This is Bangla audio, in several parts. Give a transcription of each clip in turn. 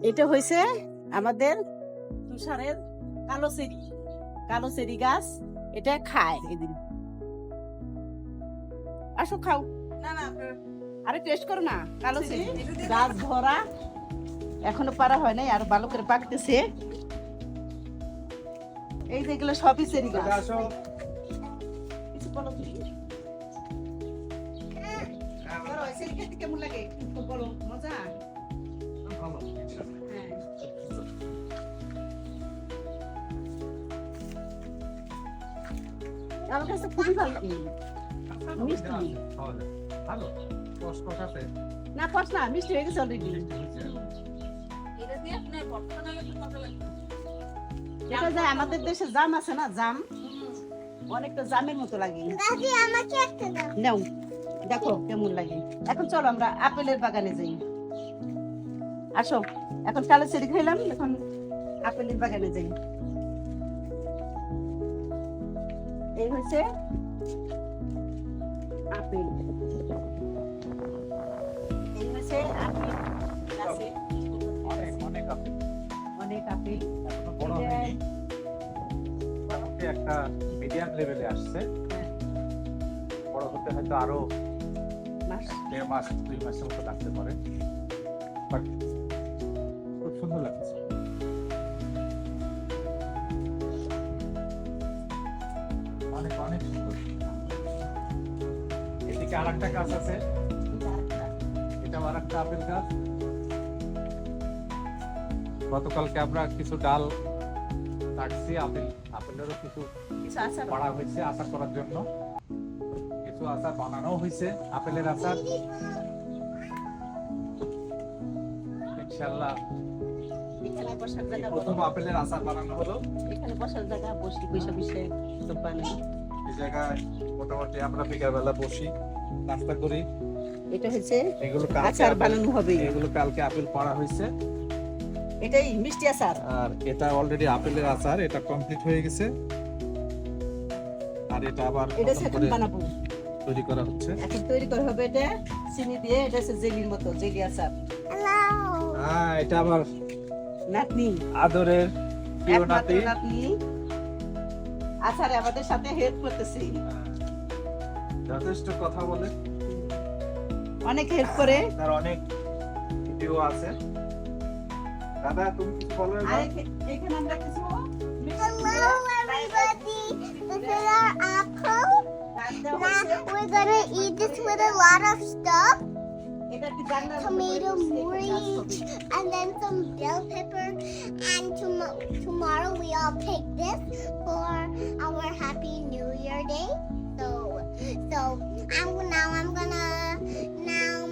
এটা হয়েছে আমাদের তুষারের কালো চেরি গাছ। এটা খায় এদিন। আসো খাও। না না আরে টেস্ট করো না। কালো চেরি গাছ ভরা, এখনো পারা হয় নাই, আর ভালো করে পাকতেছে। এই যেগুলো সবই চেরি গাছ। কিছু বলো তুমি। বলো, চেরি খেতে কেমন লাগে বলো। মজা? হ্যাঁ। আমার কাছে খুবই ভালো লাগে। মিষ্টি না, কষ না, মিষ্টি হয়ে গেছে অলরেডি। এটা দিয়ে আপনি বর্তমানে একটু মজা লাগবে। এটা যায় আমাদের দেশে জাম আছে না, জাম অনেকটা জামের মতো লাগে। দাদি আমাকে একটা দাও। নাও দেখো কেমন লাগে। এখন চলো আমরা আপেলের বাগানে যাই। আসো, এখন কালো চেরি খাইলাম, এখন আপেলের বাগানে যাই। এই হচ্ছে আপেল। এই হচ্ছে আপেল গাছে অনেক আপেল। বড় হয়নি, মোটামুটি একটা মিডিয়াম লেভেলে আসছে। বড় হতে হয়তো আরো মাস 1.5 মাস 2 মাসের মতো লাগতে পারে, বাট খুব সুন্দর লাগছে। অনেক অনেক সুন্দর। এদিকে আর একটা গাছ আছে, এটাও আর একটা আপেল গাছ। গতকালকে আমরা কিছু ডাল কাটছি, আপেলেরও কিছু কিছু আচার পাড়া হয়েছে আচার করার জন্য। কিছু আচার বানানো হয়েছে, আপেলের আচার। ইনশাআল্লাহ এখানে বসার জায়গা, প্রথম আপেলের আচার বানানো হলো। এখানে বসার জায়গা, বসে বসে তো বানাই। এই জায়গায় মোটামুটি আমরা বিকালবেলা বসি, নাস্তা করি। এটা হচ্ছে এগুলো আচার বানানো হবে। এগুলো কালকে আপেল পাড়া হয়েছে, এটাই মিষ্টি আচার। আর এটা অলরেডি আপেলের আচার, এটা কমপ্লিট হয়ে গেছে। আর এটা আবার এটা নতুন এখন করে বানাবো, তৈরি করা হচ্ছে। এখন তৈরি করা হবে। এটা চিনি দিয়ে, এটা হচ্ছে জেলির মতো, জেলি আচার। হ্যালো। হ্যাঁ, এটা আবার নাতনি, আদরের প্রিয় একমাত্র নাতি। নাতনি আচারে আমাদের সাথে হেল্প করতেছি। যথেষ্ট কথা বলে, অনেক হেল্প করে। তার অনেক ভিডিও আছে। দাদা তুমি কিছু বলো আর এবার? এখানে আমরা কিছু Hello everybody. This is our apple. Now we're gonna eat this with a lot of stuff. এটা কি জান্নার Tomato mousse and then some bell pepper. And tomorrow we all take this for our Happy New Year Day. So now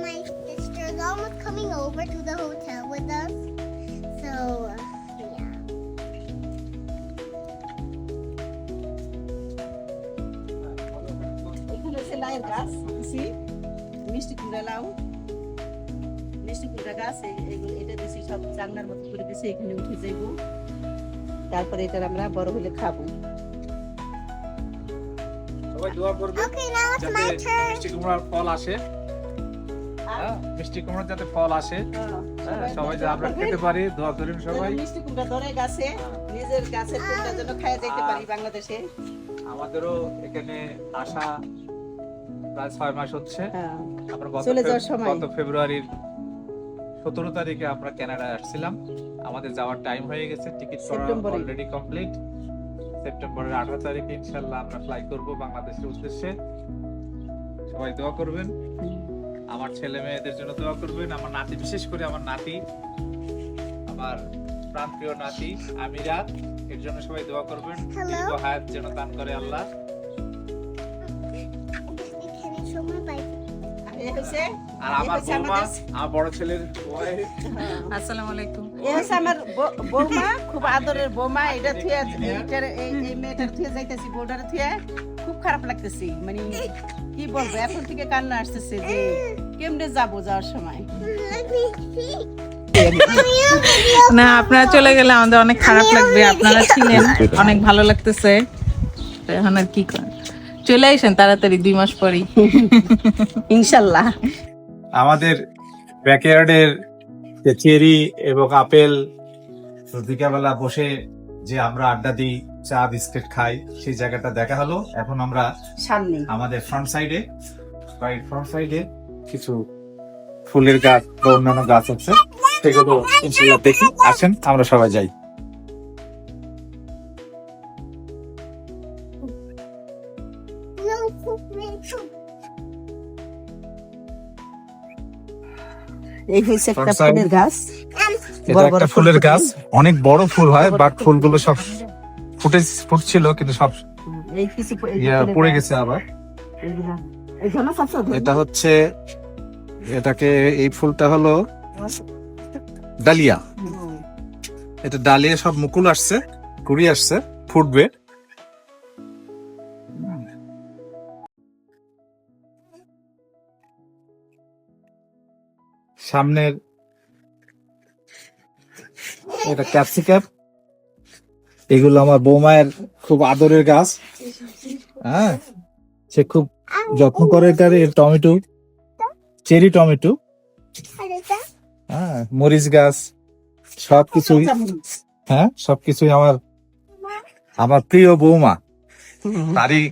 my sister's almost coming over to the hotel with us. So yeah. এখানে হচ্ছে লাউয়ের গাছ, দিছি মিষ্টি কুমড়া লাউ, মিষ্টি কুমড়া গাছ। এটা দিছি সব জান্নার মতো করে দিছি, এখানে উঠে যাইব। তারপরে এটা আমরা বড় হলে খাবো। সবাই দোয়া করবে Okay, now it's যাতে my turn. মিষ্টি কুমড়ার ফল আসে। হ্যাঁ, মিষ্টি কুমড়ার যাতে ফল আসে, হ্যাঁ, সবাই যাতে আমরা খেতে পারি। দোয়া করেন সবাই। মিষ্টি কুমড়া ধরে গাছে, নিজের গাছের কুমড়া যেন খাইয়া যাইতে পারি বাংলাদেশে। আমাদেরও এখানে আসা প্রায় 6 মাস হচ্ছে। হ্যাঁ, আমরা চলে যাওয়ার সময়। গত ফেব্রুয়ারির 17 তারিখে আমরা কানাডায় আসছিলাম। আমাদের যাওয়ার টাইম হয়ে গেছে, টিকিট করা সেপ্টেম্বরে। Already complete. সেপ্টেম্বরের 18 তারিখে ইনশাআল্লাহ আমরা ফ্লাই করব বাংলাদেশের উদ্দেশ্যে। সবাই দোয়া করবেন, আমার ছেলে মেয়েদের জন্য দোয়া করবেন, আমার নাতি, বিশেষ করে আমার নাতি, আমার প্রাণপ্রিয় নাতি আমিরা, এর জন্য সবাই দোয়া করবেন। Hello? দীর্ঘ হায়াত যেন দান করে আল্লাহ। Can you show my bike? এই হচ্ছে আর এই আমার হচ্ছে বৌমা, আমাদের- আমার বড় ছেলের wife। আসসালামু আলাইকুম। এই হচ্ছে আমার বৌমা, খুব আদরের বৌমা। এটা থুয়ে এই মেয়েটার থুয়ে যাইতেছি, বউটার থুয়ে খুব খারাপ লাগতেছি। মানে কি বলবো, এখন থেকে কান্না আসতেছে যে কেমনে যাবো যাওয়ার সময়। Let me see. না, আপনারা চলে গেলে আমাদের অনেক খারাপ লাগবে। আপনারা ছিলেন, অনেক ভালো লাগতেছে। তো এখন আর কি করেন, চলে আসেন তাড়াতাড়ি 2 মাস পরেই। ইনশাল্লাহ। আমাদের ব্যাকয়ার্ডের যে চেরি এবং আপেল বিকালবেলা বসে যে আমরা আড্ডা দিই, চা বিস্কিট খাই, সেই জায়গাটা দেখা হলো। এখন আমরা সামনে আমাদের ফ্রন্ট সাইডে কিছু ফুলের গাছ বা অন্যান্য গাছ আছে, সেগুলো ইনশাল্লাহ দেখি। আসেন আমরা সবাই যাই। এই হয়েছে একটা Front side. ফুলের গাছ। এটা বড় বড় একটা ফুল ফুলের ফুটেছে। গাছ, অনেক বড় ফুল হয়, বাট ফুলগুলো সব ফুটছিল কিন্তু সব এই কিছু এই যে ফুলের পড়ে গাছ, গেছে আবার। এইগুলা। এই জন্য সব সব এটা হচ্ছে, এটাকে এই ফুলটা হলো ডালিয়া। এটা ডালিয়া, সব মুকুল আসছে, কুড়ি আসছে, ফুটবে। সামনের এটা ক্যাপসিকাম, এগুলো আমার বৌমায়ের খুব আদরের গাছ। হ্যাঁ, সে খুব যত্ন করে। টমেটো, চেরি টমেটো, হ্যাঁ, মরিচ গাছ, সবকিছুই, হ্যাঁ সবকিছুই আমার প্রিয় বৌমা, তারই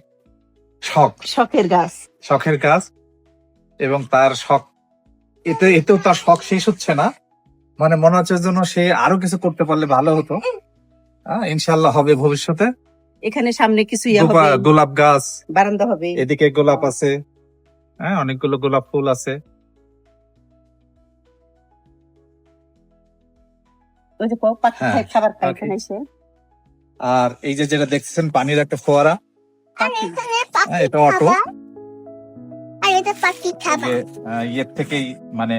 শখের গাছ। শখের গাছ। এবং তার শখ, এতেও তার শখ শেষ হচ্ছে না, মানে মনে হচ্ছে যেন সে আরো কিছু করতে পারলে ভালো হতো। ইনশাল্লাহ হবে ভবিষ্যতে। এখানে সামনে কিছু ইয়া হবে, গোলাপ গাছ, বারান্দা হবে। এদিকে গোলাপ আছে, হ্যাঁ অনেকগুলো গোলাপ ফুল আছে। ওই যে পাখি হ্যাঁ, খায়, খাবার খায় পাখি। এখানে এসে। আর এই যে যেটা দেখছেন পানির একটা ফোয়ারা, এখানে হ্যাঁ, এটা অটো। আর এটা পাখি খাবার। যে ইয়ের থেকেই, মানে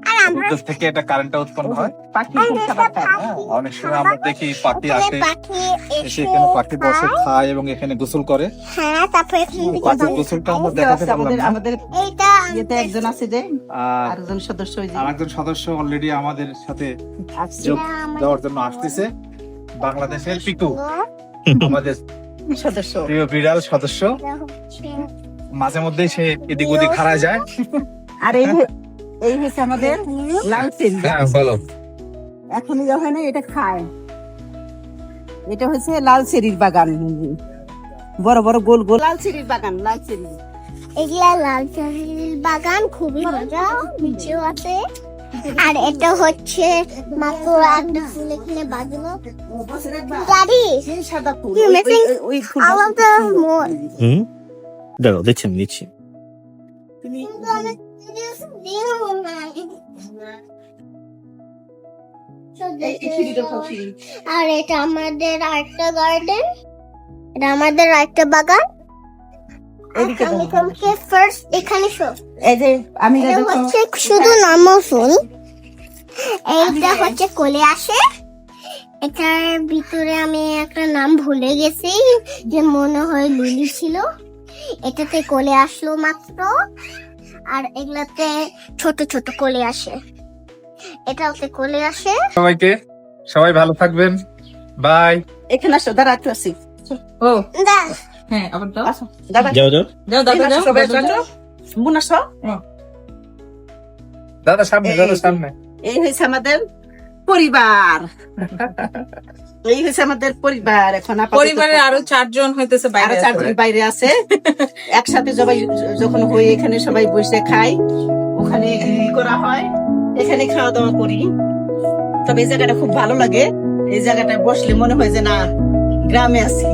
আর আমরা বিদ্যুৎ থেকে এটা কারেন্টটা উৎপন্ন হয়। পাখি খুব খাবার খায়। হ্যাঁ, অনেক সময় আমরা দেখি পাখি ওখানে আসে, পাখি এসে এসে এখানে পাখি বসে খায়। খায় এবং এখানে গোসল করে। হ্যাঁ, তারপরে এখান থেকে পাখির বানায়। গোসলটা আমরা কেউ দেখাতে আছে পারলাম আমাদের না। আমাদের এইটা ইয়েতে একজন আছে যে, আর আরেকজন সদস্য ওই যে আরেকজন সদস্য অলরেডি আমাদের সাথে আসছে। যোগ দেওয়ার জন্য আসতেছে, বাংলাদেশের পিকু, আমাদের সদস্য। প্রিয় বিড়াল সদস্য। মাঝে মধ্যেই সে এদিক ওদিক হারায় যায়। আর এই হচ্ছে আমাদের লাল চেরি। হ্যাঁ বলো। এখন ইয়ে হয় না, এটা খায়। এটা হচ্ছে লাল চেরির বাগান, বড় বড় গোল গোল লাল চেরির বাগান, লাল চেরি। এগুলা লাল চারির বাগান, খুবই মজা, নিচেও আছে। আর এটা হচ্ছে মাত্র একটা ফুল এখানে বাঁধানো। Daddy, সাদা ফুল, You're missing ওই ফুল all of the more. দাঁড়াও দিচ্ছি। কিন্তু আমি দিও না। আর এটা আমাদের আরেকটা গার্ডেন, এটা আমাদের আরেকটা বাগান। এদিকে আমি তোমাকে ফার্স্ট এখানে শো। এই যে আমি এটা হচ্ছে শুধু নরমাল ফুল। এইটা হচ্ছে কোলে আসে। এটার ভিতরে আমি একটা নাম ভুলে গেছি, যে মনে হয় লিলি ছিল। এটাতে কোলে আসলো মাত্র, আর এগুলাতে ছোট ছোট কোলে আসে। এটাতে কোলে আসে। সবাই ভালো থাকবেন, বাই। এখানে আসো, দাঁড়া একটু আসি। ও দা হ্যাঁ, আবার দাও। আসো দাদা, যাও দাদা এখানে আসো, সবাই আসো। মুন আসো। দাদা সামনে। এই হয়েছে আমাদের পরিবার, এই হয়েছে আমাদের পরিবার। এখন আপাতত পরিবারের আরো 4 জন হইতেছে আরো বাইরে আছে। 4 জন বাইরে আছে। একসাথে সবাই যখন হয়ে এখানে সবাই বসে খাই, ওখানে ই করা হয়, এখানে খাওয়া দাওয়া করি। তবে এই জায়গাটা খুব ভালো লাগে। এই জায়গাটায় বসলে মনে হয় যে না, গ্রামে আছি।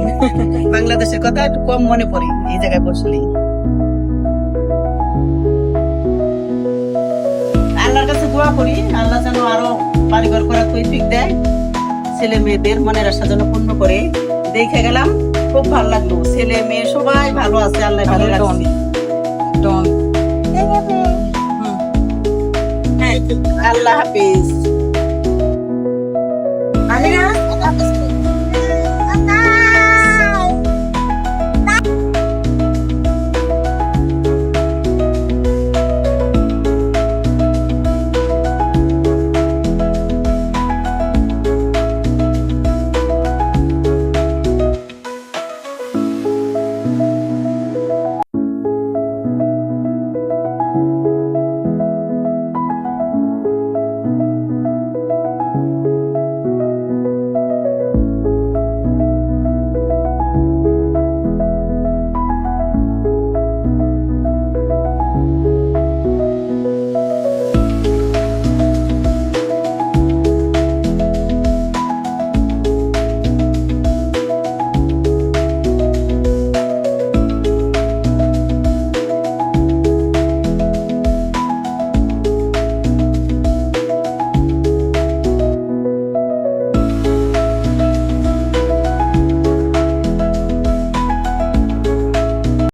বাংলাদেশের কথা একটু কম মনে পড়ে এই জায়গায় বসলে। আল্লাহর কাছে দোয়া করি, আল্লাহ যেন আরো বাড়িঘর করা তৌফিক দেয়, ছেলে মেয়েদের মনের আশা যেন পূর্ণ করে। দেখে গেলাম, খুব ভালো লাগলো। ছেলে মেয়ে সবাই ভালো আছে, আল্লাহ ভালো রাখছে। ডন। আল্লাহ হাফিজ। আমি না